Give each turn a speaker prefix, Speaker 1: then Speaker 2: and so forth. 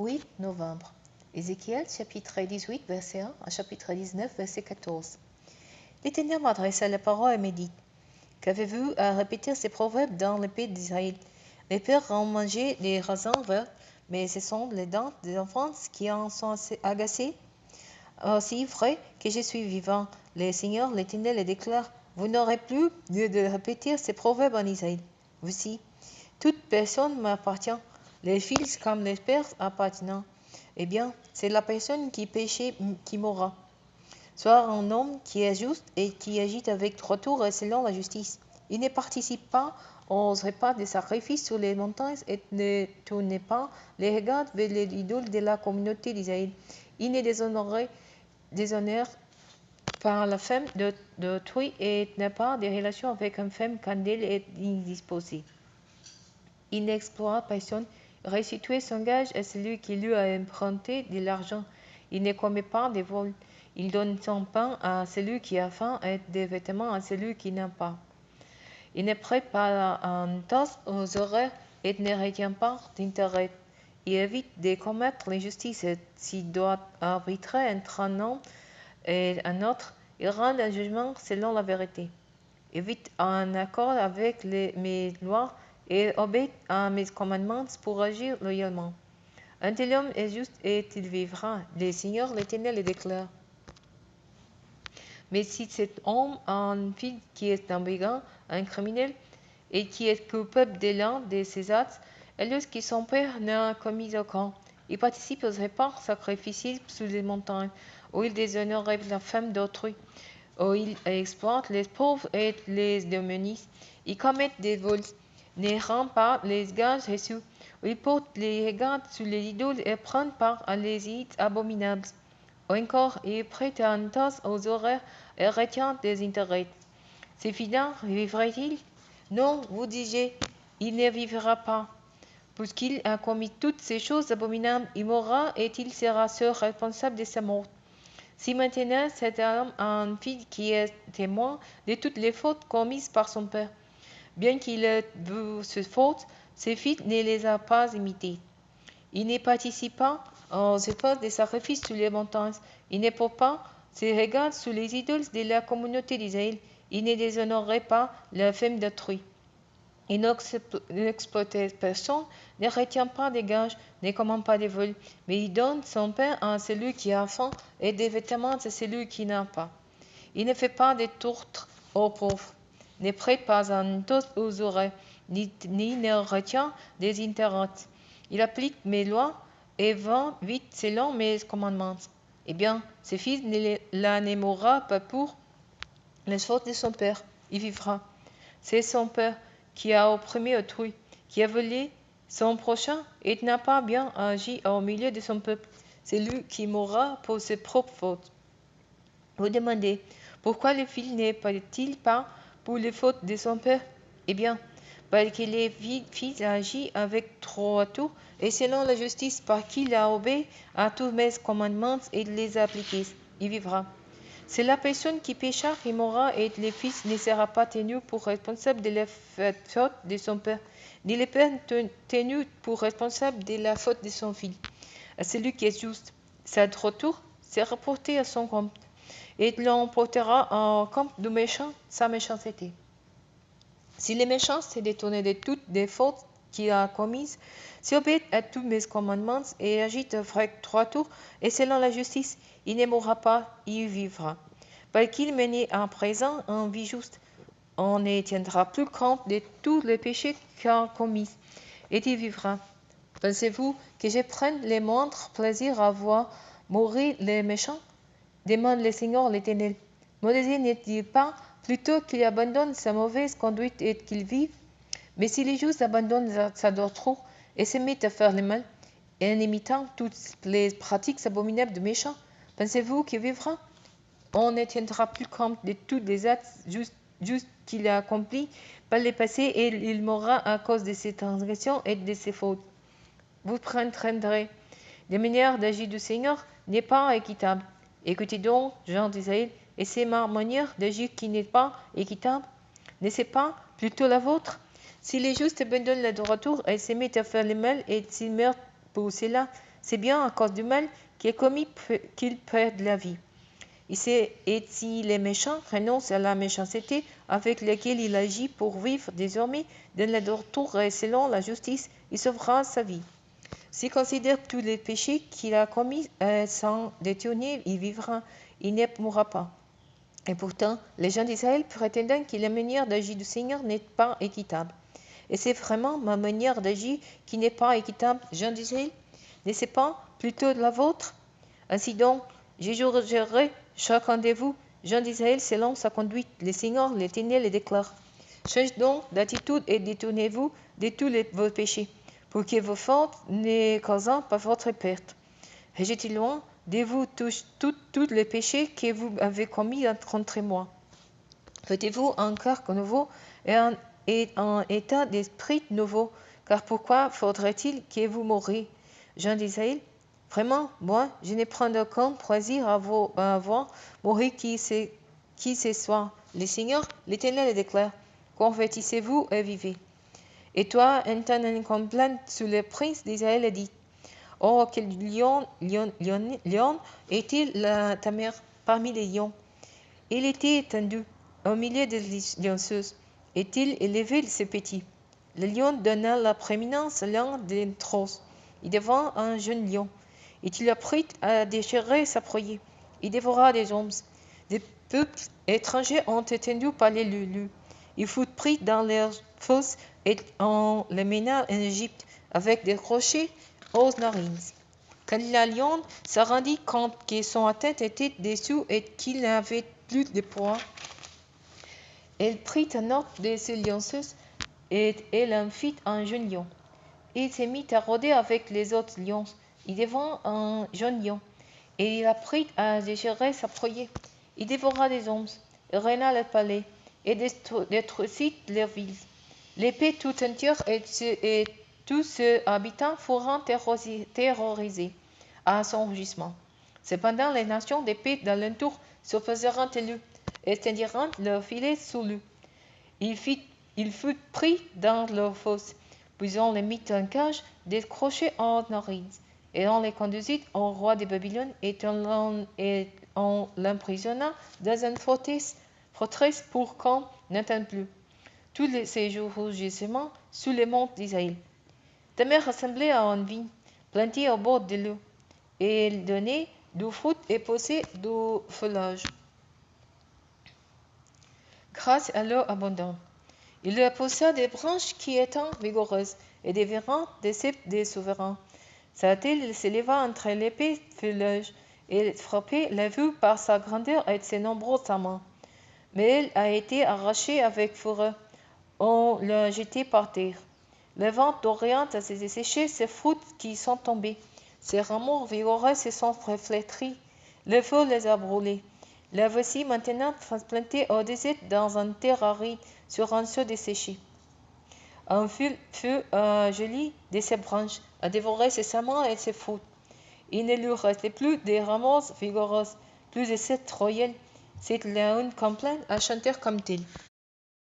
Speaker 1: 8 novembre. Ézéchiel, chapitre 18, verset 1 à chapitre 19, verset 14. L'Éternel m'adressa la parole et me dit: Qu'avez-vous à répéter ces proverbes dans le pays d'Israël? Les pères ont mangé des raisins verts, mais ce sont les dents des enfants qui en sont agacées. Aussi vrai que je suis vivant, le Seigneur l'Éternel le déclare: Vous n'aurez plus lieu de répéter ces proverbes en Israël. Voici, toute personne m'appartient, les fils comme les pères appartenant. Eh bien, c'est la personne qui péchait qui mourra. Soit un homme qui est juste et qui agit avec droiture et selon la justice. Il ne participe pas aux repas de sacrifices sur les montagnes et ne tourne pas les regards vers les idoles de la communauté d'Israël. Il ne déshonore par la femme d'autrui et n'a pas de relation avec une femme quand elle est indisposée. Il n'exploite personne, restitue son gage à celui qui lui a emprunté de l'argent. Il ne commet pas de vol. Il donne son pain à celui qui a faim et des vêtements à celui qui n'a pas. Il ne prête pas un tasse aux horaires et ne retient pas d'intérêt. Il évite de commettre l'injustice et s'il doit arbitrer entre un homme et un autre, il rend un jugement selon la vérité. Évite un accord avec mes lois et obéit à mes commandements pour agir loyalement. Un tel homme est juste et il vivra. Le Seigneur l'Éternel le déclare. Mais si cet homme a un fils qui est un brigand, un criminel, et qui est coupable de l'un de ses actes, alors que son père n'a commis aucun, il participe aux repas sacrificiels sous les montagnes, où il déshonore la femme d'autrui, où il exploite les pauvres et les démonisent, il commet des vols, ne rend pas les gages reçus, où il porte les regards sur les idoles et prend part à les rites abominables. Ou encore, il prête un tasse aux horaires et retient des intérêts. Ces fidèles vivra-t-il? Non, vous dis-je, il ne vivra pas. Puisqu'il a commis toutes ces choses abominables, il mourra et il sera seul responsable de sa mort. Si maintenant cet homme a un fils qui est témoin de toutes les fautes commises par son père, bien qu'il ait vu ces fautes, ses fils ne les a pas imitées. Il ne participe pas aux efforts des sacrifices sur les montagnes. Il ne porte pas ses regards sur les idoles de la communauté d'Israël. Il ne déshonorait pas la femme d'autrui. Il n'exploite personne, ne retient pas de gages, ne commande pas de vol, mais il donne son pain à celui qui a faim et des vêtements à celui qui n'a pas. Il ne fait pas de tourtes aux pauvres, ne prête pas un toast aux oreilles, ni ne retient des intérêts. Il applique mes lois et va vite selon mes commandements. Eh bien, ce fils ne mourra pas pour les fautes de son père, il vivra. C'est son père qui a opprimé autrui, qui a volé son prochain et n'a pas bien agi au milieu de son peuple. C'est lui qui mourra pour ses propres fautes. Vous demandez, pourquoi le fils n'est pas-il pas pour les fautes de son père? Eh bien, parce que le fils agit avec droiture et selon la justice, par qu'il a obéi à tous mes commandements et les a appliqués, il vivra. C'est la personne qui pécha qui mourra et le fils ne sera pas tenu pour responsable de la faute de son père, ni le père tenu pour responsable de la faute de son fils. À celui qui est juste, sa droiture sera rapportée à son compte, et l'on portera en compte du méchant sa méchanceté. Si le méchant s'est détourné de toutes les fautes qu'il a commises, s'il obéit à tous mes commandements et agit avec droiture et selon la justice, il ne mourra pas, il vivra. Parce qu'il menait à présent une vie juste, on ne tiendra plus compte de tous les péchés qu'il a commis, et il vivra. Pensez-vous que je prenne le moindre plaisir à voir mourir les méchants? Demande le Seigneur l'Éternel. Mon désir n'est-il pas plutôt qu'il abandonne sa mauvaise conduite et qu'il vive? Mais si les justes abandonnent sa droiture et se mettent à faire le mal, en imitant toutes les pratiques abominables de méchants, pensez-vous qu'il vivra? On ne tiendra plus compte de tous les actes justes qu'il a accomplis par le passé et il mourra à cause de ses transgressions et de ses fautes. Vous prendrez la manière d'agir du Seigneur n'est pas équitable. Écoutez donc, gens d'Israël, et c'est ma manière d'agir qui n'est pas équitable. N'est-ce pas plutôt la vôtre? Si les justes abandonnent la droiture et se mettent à faire le mal et s'ils meurent pour cela, c'est bien à cause du mal qu'il commis qu'il perd la vie. Et si les méchants renoncent à la méchanceté avec laquelle il agit pour vivre désormais dans la droiture et selon la justice, il sauvera sa vie. S'il considère tous les péchés qu'il a commis sans détourner, il vivra, il ne mourra pas. Et pourtant, les gens d'Israël prétendent que la manière d'agir du Seigneur n'est pas équitable. Et c'est vraiment ma manière d'agir qui n'est pas équitable, gens d'Israël? N'est-ce pas plutôt de la vôtre? Ainsi donc, je jugerai chacun de vous, gens d'Israël, selon sa conduite. Le Seigneur, l'Éternel, le déclare. Change donc d'attitude et détournez-vous de tous vos péchés, pour que vos fautes ne causent pas votre perte. Rejetez loin de vous tous les péchés que vous avez commis contre moi. Faites-vous un cœur nouveau et un état d'esprit nouveau, car pourquoi faudrait-il que vous mouriez, gens d'Israël? Vraiment, moi, je ne prends aucun plaisir à voir mourir qui ce soit. Le Seigneur, l'Éternel le déclare. Convertissez-vous et vivez. Et toi, entendant comme plainte sous le prince d'Israël, dit: Oh, quel lion était ta mère parmi les lions. Il était étendu au milieu des lionceuses, et-il élevé ses petits. Le lion donna la prééminence à l'un des trosses. Il devint un jeune lion, et il apprit à déchirer sa proie. Il dévora des hommes. Des peuples étrangers ont étendu par les lulus. Il fut pris dans leurs fosses et on le mena en Égypte avec des crochets aux narines. Quand la lionne se rendit compte que son tête était dessous et qu'il n'avait plus de poids, elle prit un autre de ses lionceuses et elle en fit un jeune lion. Il se mit à rôder avec les autres lions. Il devint un jeune lion, et il apprit à déchirer sa proie. Il dévora des hommes, il régna le palais, et détruisit leurs villes. L'épée tout entière et tous ses habitants furent terrorisés à son rugissement. Cependant, les nations des pays d'alentour se faisaient élus, et tendirent leurs filets sous lui. Il fut pris dans leur fosse, puis on le mit en cage, décroché en narines, et on le conduisit au roi de Babylone, et on l'emprisonna dans une forteresse pour qu'on n'entende plus tous ces rugissements sous les monts d'Israël. Ta mère ressemblait à une vigne plantée au bord de l'eau, et elle donnait du fruit et poussait du feuillage. Grâce à l'eau abondante, il lui poussa des branches qui étaient vigoureuses et des vérins des cèpes des souverains. Sa tête s'éleva entre l'épais feuillage et frappait la vue par sa grandeur et ses nombreux amants. Mais elle a été arrachée avec fureur. On l'a jetée par terre. Le vent d'Orient a séché ses fruits qui sont tombés. Ses rameaux vigoureux se sont réfléchis. Le feu les a brûlés. La voici maintenant transplantée au désert dans un terre aride sur un seau desséché. Un feu joli de ses branches a dévoré ses amants et ses fruits. Il ne lui restait plus de rameaux vigoureux, plus de cette royale. C'est la une complainte à chanter comme tel.